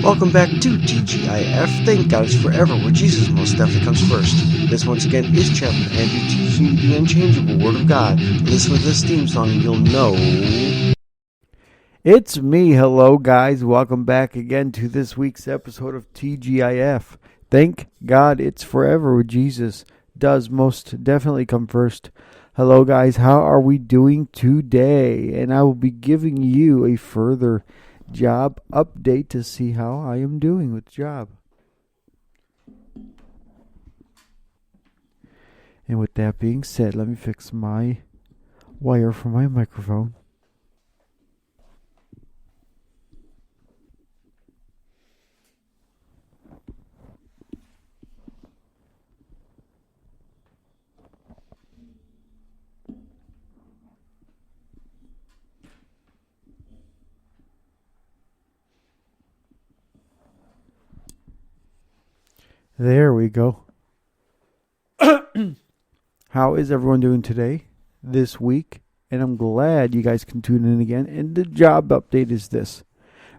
Welcome back to TGIF. Thank God it's forever, where Jesus most definitely comes first. This once again is Chaplain Andrew teaching you the unchangeable Word of God. Listen to this theme song and you'll know. It's me. Hello, guys. Welcome back again to this week's episode of TGIF. Thank God it's forever, where Jesus does most definitely come first. Hello, guys. How are we doing today? And I will be giving you a further job update to see how I am doing with job. And with that being said, let me fix my wire for my microphone. There we go. How is everyone doing today, this week? And I'm glad you guys can tune in again. And the job update is this.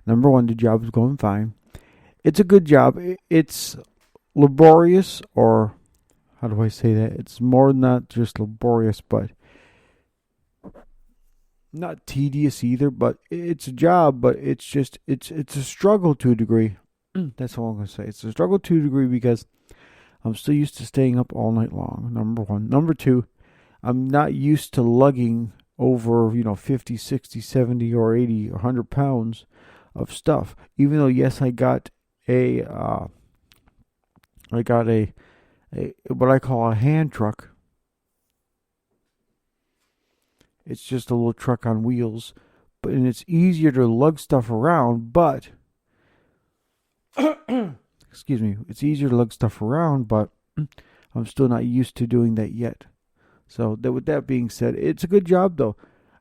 Number one, the job is going fine. It's a good job. It's laborious, or how do I say that? It's more not just laborious, but not tedious either. But it's a job, but it's a struggle to a degree. That's all I'm going to say. It's a struggle to a degree because I'm still used to staying up all night long, number one. Number two, I'm not used to lugging over, 50, 60, 70, or 80, or 100 pounds of stuff. Even though, yes, I got a what I call a hand truck. It's just a little truck on wheels, and it's easier to lug stuff around, but excuse me, it's easier to lug stuff around, but I'm still not used to doing that yet. So with that being said, it's a good job though.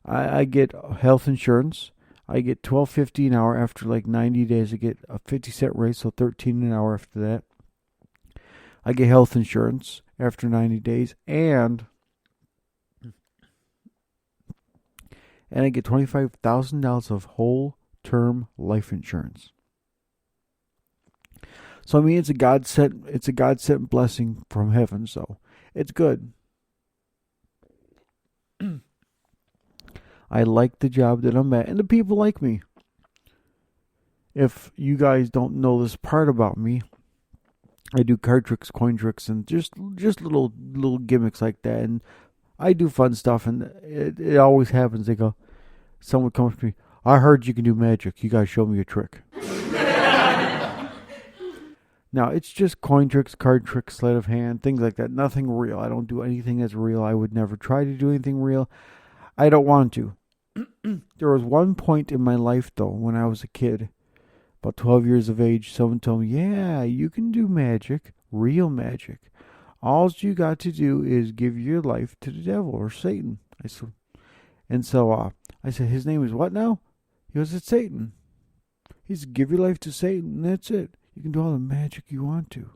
I get health insurance. I get $12.50 an hour after like 90 days. I get a 50-cent raise, so $13 an hour after that. I get health insurance after 90 days, and I get $25,000 of whole term life insurance. So I mean, it's a God sent blessing from heaven. So it's good. I like the job that I'm at, and the people like me. If you guys don't know this part about me, I do card tricks, coin tricks, and just little gimmicks like that. And I do fun stuff, and it always happens. Someone comes to me, I heard you can do magic. You guys show me a trick. Now, it's just coin tricks, card tricks, sleight of hand, things like that. Nothing real. I don't do anything that's real. I would never try to do anything real. I don't want to. There was one point in my life, though, when I was a kid, about 12 years of age, someone told me, yeah, you can do magic, real magic. All you got to do is give your life to the devil or Satan. I said, his name is what now? He goes, it's Satan. He said, give your life to Satan, and that's it. You can do all the magic you want to.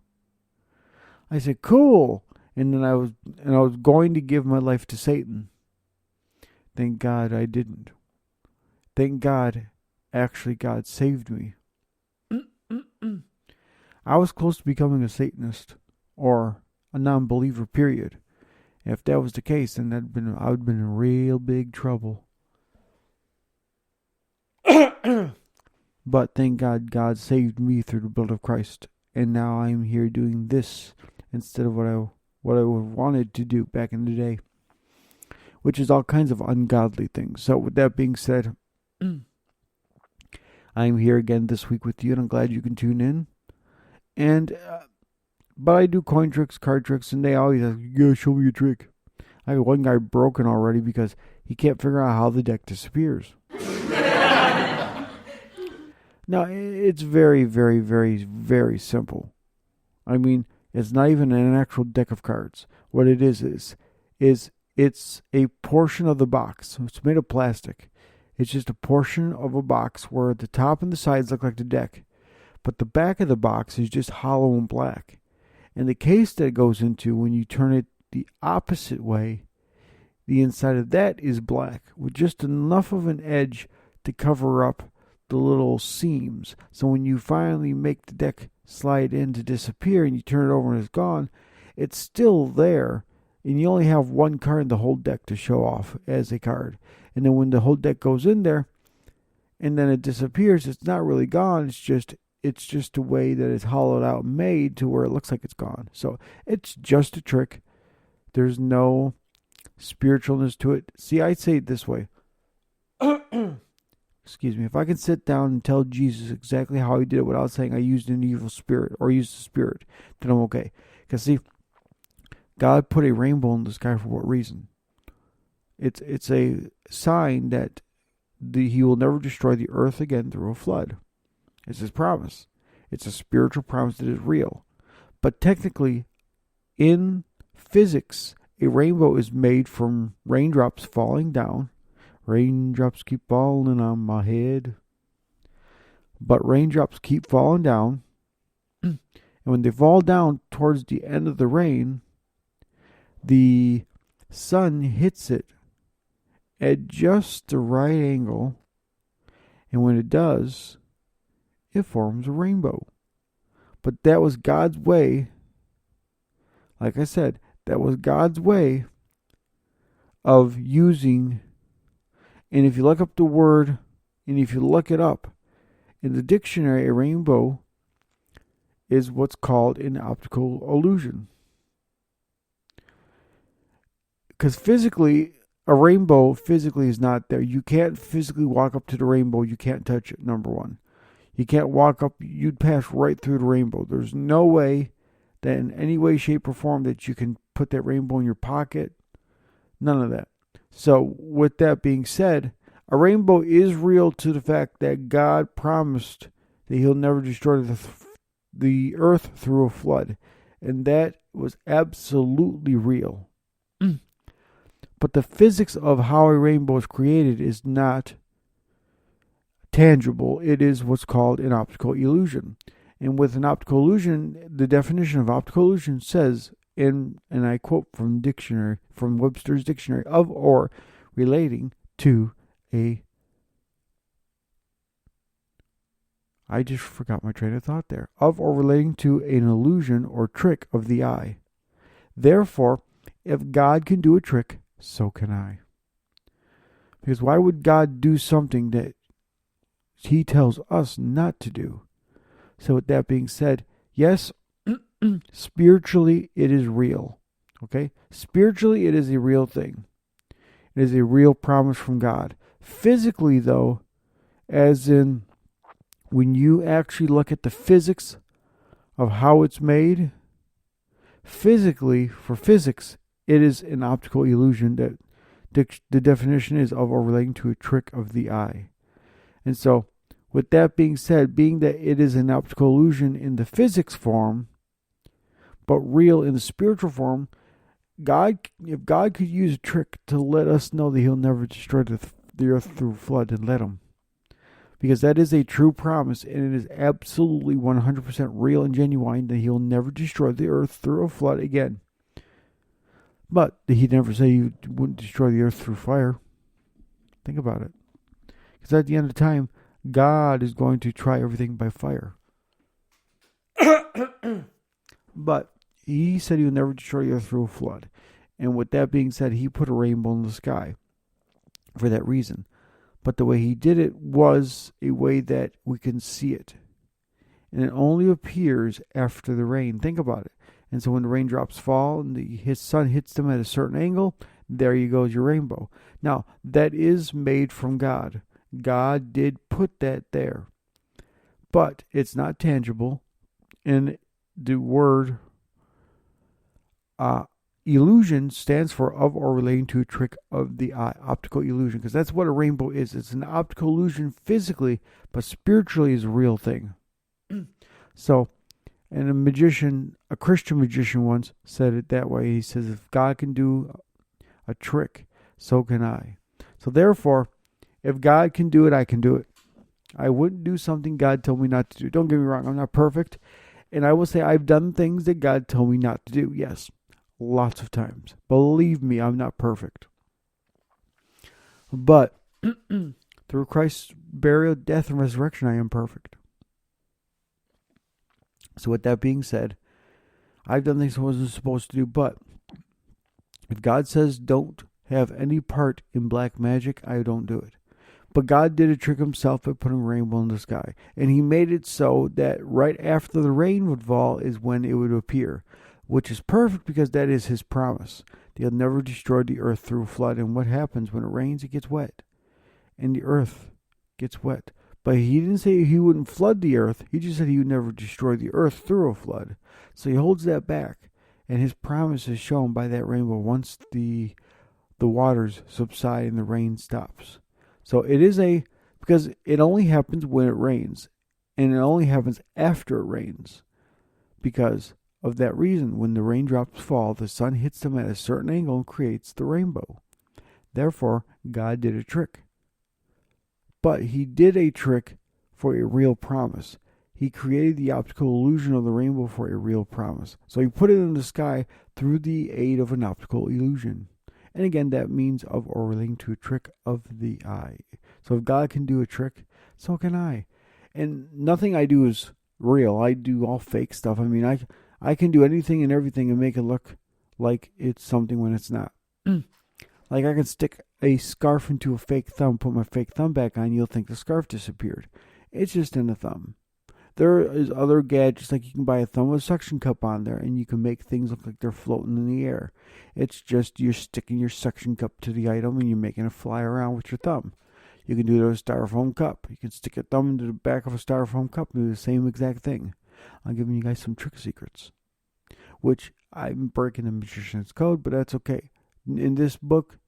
I said, cool. And then I was going to give my life to Satan. Thank God I didn't. Thank God, actually, God saved me. I was close to becoming a Satanist or a non-believer, period. If that was the case, then I would have been in real big trouble. But thank God, God saved me through the blood of Christ, and now I'm here doing this instead of what I wanted to do back in the day, which is all kinds of ungodly things. So with that being said, I'm here again this week with you, and I'm glad you can tune in. And but I do coin tricks, card tricks, and they always ask, you gotta show me a trick. I got one guy broken already because he can't figure out how the deck disappears. Now, it's very, very, very, very simple. I mean, it's not even an actual deck of cards. What it is it's a portion of the box. It's made of plastic. It's just a portion of a box where the top and the sides look like the deck, but the back of the box is just hollow and black. And the case that it goes into, when you turn it the opposite way, the inside of that is black with just enough of an edge to cover up the little seams. So when you finally make the deck slide in to disappear and you turn it over and it's gone, it's still there. And you only have one card in the whole deck to show off as a card. And then when the whole deck goes in there and then it disappears, it's not really gone. It's just a way that it's hollowed out and made to where it looks like it's gone. So it's just a trick. There's no spiritualness to it. See, I'd say it this way. Excuse me. If I can sit down and tell Jesus exactly how he did it without saying I used an evil spirit or used a spirit, then I'm okay. Because see, God put a rainbow in the sky for what reason? It's a sign that he will never destroy the earth again through a flood. It's his promise. It's a spiritual promise that is real. But technically, in physics, a rainbow is made from raindrops falling down. Raindrops keep falling on my head. But raindrops keep falling down. And when they fall down towards the end of the rain, the sun hits it at just the right angle. And when it does, it forms a rainbow. But that was God's way. Like I said, that was God's way of using. And if you look up the word, and if you look it up, in the dictionary, a rainbow is what's called an optical illusion. Because physically, a rainbow physically is not there. You can't physically walk up to the rainbow. You can't touch it, number one. You can't walk up. You'd pass right through the rainbow. There's no way that in any way, shape, or form that you can put that rainbow in your pocket. None of that. So with that being said, a rainbow is real to the fact that God promised that he'll never destroy the earth through a flood. And that was absolutely real. But the physics of how a rainbow is created is not tangible. It is what's called an optical illusion. And with an optical illusion, the definition of optical illusion says, and I quote from Webster's dictionary, of or relating to a... I just forgot my train of thought there. Of or relating to an illusion or trick of the eye. Therefore, if God can do a trick, so can I. Because why would God do something that he tells us not to do? So with that being said, yes, spiritually it is real. Okay? Spiritually it is a real thing. It is a real promise from God. Physically though, as in when you actually look at the physics of how it's made, physically, for physics, it is an optical illusion that the definition is of or relating to a trick of the eye. And so, with that being said, being that it is an optical illusion in the physics form, but real in the spiritual form, if God could use a trick to let us know that he'll never destroy the earth through flood, then let him. Because that is a true promise, and it is absolutely 100% real and genuine that he'll never destroy the earth through a flood again. But he never said he wouldn't destroy the earth through fire. Think about it. Because at the end of time, God is going to try everything by fire. But he said he would never destroy the earth through a flood. And with that being said, he put a rainbow in the sky for that reason. But the way he did it was a way that we can see it. And it only appears after the rain. Think about it. And so when the raindrops fall and his sun hits them at a certain angle, there you goes your rainbow. Now, that is made from God. God did put that there. But it's not tangible. And the word illusion stands for of or relating to a trick of the eye. Optical illusion. Because that's what a rainbow is. It's an optical illusion physically, but spiritually is a real thing. So, and a Christian magician once said it that way. He says, if God can do a trick, so can I. So therefore, if God can do it, I can do it. I wouldn't do something God told me not to do. Don't get me wrong, I'm not perfect. And I will say I've done things that God told me not to do. Yes, lots of times. Believe me, I'm not perfect. But the Through Christ's burial, death, and resurrection, I am perfect. So with that being said, I've done things I wasn't supposed to do, but if God says don't have any part in black magic, I don't do it. But God did a trick himself by putting a rainbow in the sky. And he made it so that right after the rain would fall is when it would appear, which is perfect because that is his promise. He'll never destroy the earth through a flood. And what happens when it rains? It gets wet. And the earth gets wet. But he didn't say he wouldn't flood the earth. He just said he would never destroy the earth through a flood. So he holds that back. And his promise is shown by that rainbow once the waters subside and the rain stops. So it is because it only happens when it rains. And it only happens after it rains. Because of that reason, when the raindrops fall, the sun hits them at a certain angle and creates the rainbow. Therefore, God did a trick. But he did a trick for a real promise. He created the optical illusion of the rainbow for a real promise. So he put it in the sky through the aid of an optical illusion. And again, that means of or relating to a trick of the eye. So if God can do a trick, so can I. And nothing I do is real. I do all fake stuff. I mean, I can do anything and everything and make it look like it's something when it's not. Like I can stick a scarf into a fake thumb, put my fake thumb back on, you'll think the scarf disappeared. It's just in the thumb. There is other gadgets, like you can buy a thumb with a suction cup on there, and you can make things look like they're floating in the air. It's just you're sticking your suction cup to the item, and you're making it fly around with your thumb. You can do it with a styrofoam cup. You can stick your thumb into the back of a styrofoam cup and do the same exact thing. I'm giving you guys some trick secrets, which I'm breaking the magician's code, but that's okay. In this book,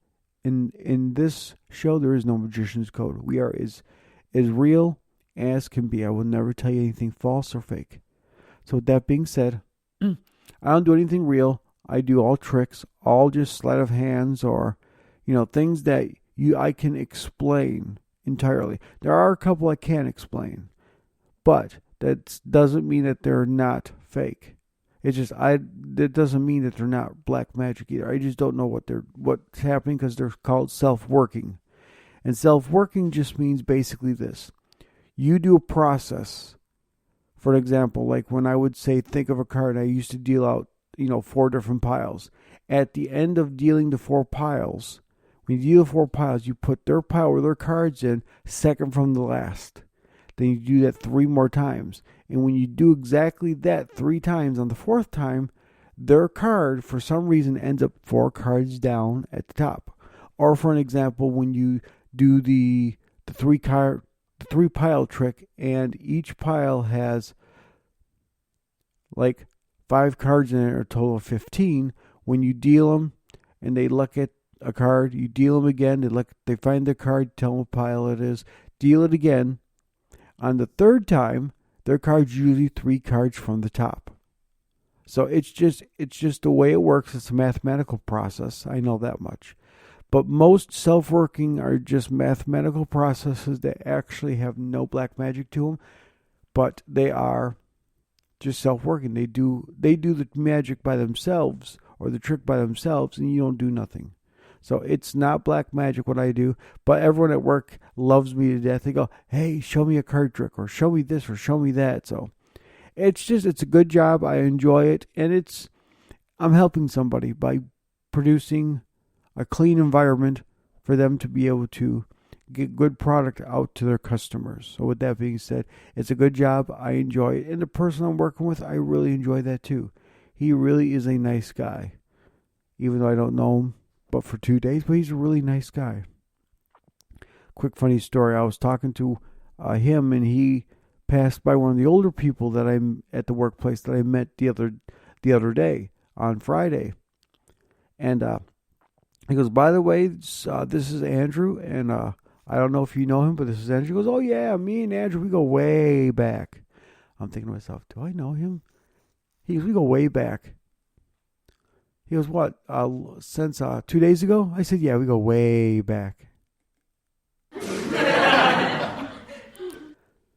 in this show, there is no magician's code. We are as real as can be. I will never tell you anything false or fake. So with that being said, I don't do anything real. I do all tricks, all just sleight of hands or, things that I can explain entirely. There are a couple I can't explain, but that doesn't mean that they're not fake. It's just that doesn't mean that they're not black magic either. I just don't know what's happening because they're called self-working. And self-working just means basically this. You do a process. For example, like when I would say think of a card, I used to deal out, 4 different piles. At the end of dealing the 4 piles, when you deal 4 piles, you put their pile where their cards in, second from the last. Then you do that 3 more times. And when you do exactly that 3 times, on the 4th time, their card, for some reason, ends up 4 cards down at the top. Or for an example, when you do the 3 pile trick, and each pile has like 5 cards in it, or a total of 15. When you deal them, and they look at a card, you deal them again. They find the card, tell them what pile it is, deal it again. On the 3rd time, their card's usually 3 cards from the top. So it's just the way it works. It's a mathematical process. I know that much. But most self-working are just mathematical processes that actually have no black magic to them, but they are just self-working. They do the magic by themselves or the trick by themselves, and you don't do nothing. So it's not black magic what I do, but everyone at work loves me to death. They go, hey, show me a card trick, or show me this, or show me that. So it's a good job. I enjoy it, and I'm helping somebody by producing a clean environment for them to be able to get good product out to their customers. So with that being said, it's a good job. I enjoy it. And the person I'm working with, I really enjoy that too. He really is a nice guy, even though I don't know him but for 2 days, but he's a really nice guy. Quick funny story. I was talking to him, and he passed by one of the older people that I'm at the workplace that I met the other day on Friday. And he goes, by the way, this is Andrew, and I don't know if you know him, but this is Andrew. He goes, oh yeah, me and Andrew, we go way back. I'm thinking to myself, do I know him? He goes, we go way back. He goes, what, since 2 days ago? I said, yeah, we go way back.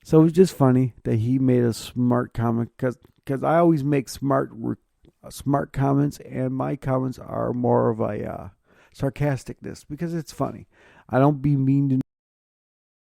So it was just funny that he made a smart comment, because I always make smart comments, and my comments are more of a sarcasticness, because it's funny. I don't be mean to